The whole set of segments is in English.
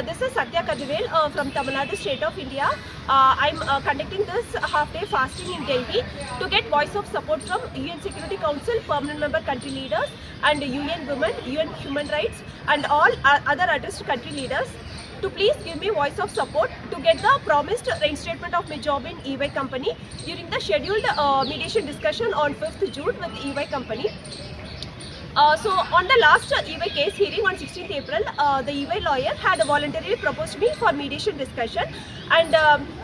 This is Satya Kadivel from Tamil Nadu state of India. I'm conducting this half-day fasting in Delhi to get voice of support from UN Security Council, permanent member country leaders and UN Women, UN Human Rights and all other addressed country leaders to please give me voice of support to get the promised reinstatement of my job in EY company during the scheduled mediation discussion on 5th June with EY company. So on the last EY case hearing on 16th April, the EY lawyer had voluntarily proposed me for mediation discussion, and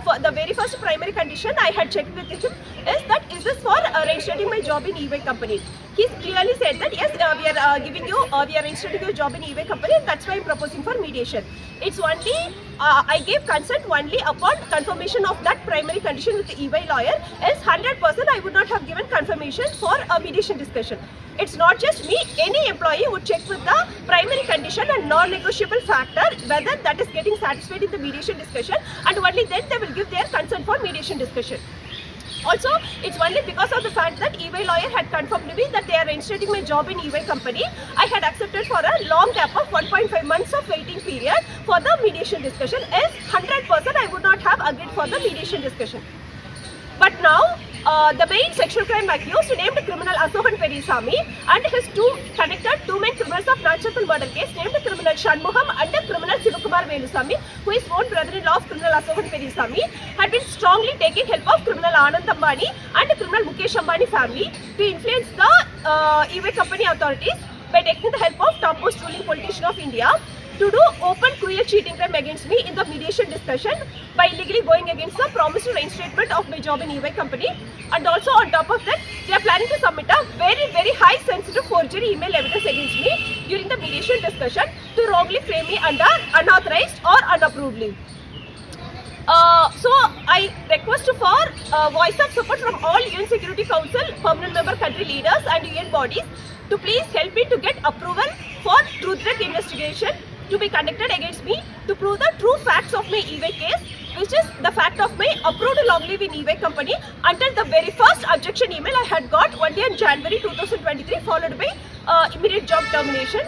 for the very first primary condition I had checked with him is this for reinstating my job in EY company. He clearly said that yes, we are reinstating your job in EY company, and that's why I'm proposing for mediation. It's only I gave consent only upon confirmation of that primary condition with the EY lawyer. Else 100% I would not have given confirmation for a mediation discussion. It's not just me, any employee would check with the primary condition and non-negotiable factor whether that is getting satisfied in the mediation discussion, and only then they will give their consent for mediation discussion. Also, it's only because of the fact that EY lawyer had confirmed to me that they are reinstating my job in EY company, I had accepted for a long gap of 1.5 months of waiting period for the mediation discussion. Else 100% I would not have agreed for the mediation discussion. But now, the main sexual crime accused named criminal Asohan Perisamy and his connected two main criminals of Jantar Mantar case named criminal Shanmugam and criminal Sivakumar Velusamy, who is own brother-in-law of criminal Asohan Perisamy, had been strongly taking help of criminal Anand Ambani and criminal Mukesh Ambani family to influence the EY company authorities by taking the help of topmost ruling politician of India to do open cruel cheating crime against me in the mediation discussion by illegally going against the promised reinstatement of my job in EY company. And also on top of that, they are planning to submit a very high sensitive forgery email evidence against me during the mediation discussion to wrongly frame me under unauthorized or unapprovedly. So I request for voice of support from all UN Security Council, permanent member country leaders and UN bodies to please help me to get approval for truth-direct investigation to be conducted against me to prove the true facts of my EY case, which is the fact of my approved long leave in EY company until the very first objection email I had got one day in January 2023, followed by immediate job termination.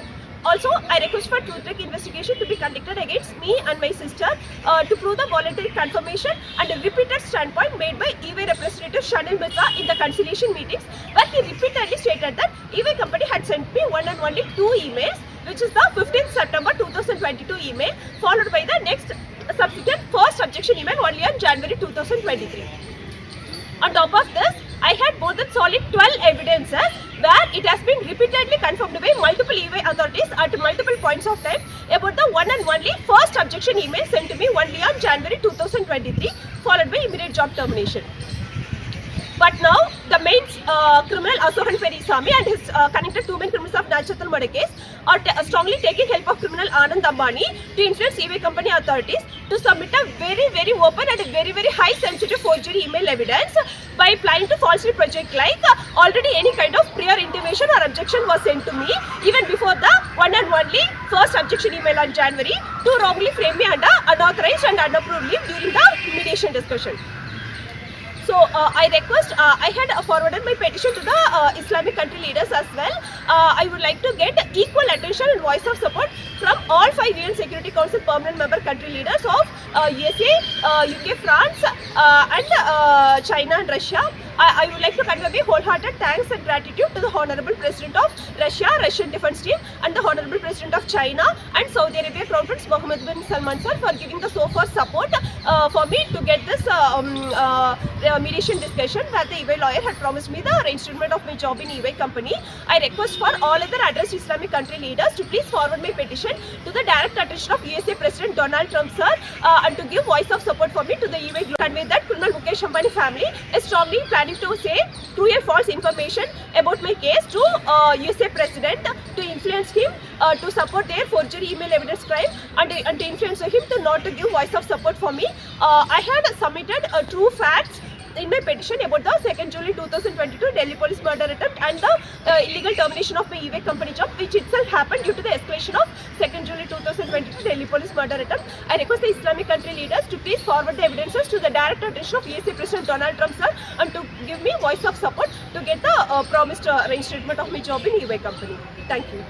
Also, I request for truth-direct investigation to be conducted against me and my sister to prove the voluntary confirmation and a repeated standpoint made by EY representative Shanil Mitra in the conciliation meetings, where he repeatedly stated that EY company had sent me one and only 2 emails, which is the 15th September 2022 email, followed by the next subsequent first objection email only on January 2023. On top of this, I had more than solid 12 evidences where it has been repeatedly confirmed by multiple EY authorities at multiple points of time about the one and only first objection email sent to me only on January 2023, followed by immediate job termination. But now, the main criminal Asohan Perisamy and his connected two main criminals of Jantar Mantar case are strongly taking help of criminal Anand Ambani to influence EY company authorities to submit a very open and very high sensitive forgery email evidence by planning to falsely project like already any kind of prior intimation or objection was sent to me even before the one and only first objection email on January to wrongly frame me under unauthorized and unapproved leave during the mediation discussion. So I request, I had forwarded my petition to the Islamic country leaders as well. I would like to get equal attention and voice of support from all 5 UN Security Council permanent member country leaders of USA, UK, France and China and Russia. I would like to convey my wholehearted thanks and gratitude to the Honorable President of Russia, Russian Defense Team and the Honorable President of China and Saudi Arabia Crown Prince Mohammed bin Salman sir for giving the so far support for me to get this mediation discussion where the EY lawyer had promised me the reinstatement of my job in EY company. I request for all other addressed Islamic country leaders to please forward my petition to the direct attention of USA President Donald Trump sir and to give voice of support for me to the EY group. Convey that criminal Mukesh Ambani family is strongly planning to say true or false information about my case to USA President to influence him to support their forgery email evidence crime and to influence him to not to give voice of support for me. I had submitted true facts in my petition about the 2nd July 2022 Delhi police murder attempt and the illegal termination of my EY company job, which itself happened due to the escalation of 2nd July 2022 Delhi police murder attempt. I request the Islamic country leaders to please forward the evidences to the direct attention of USA President Donald Trump sir and to give me voice of support to get the promised reinstatement of my job in EY company. Thank you.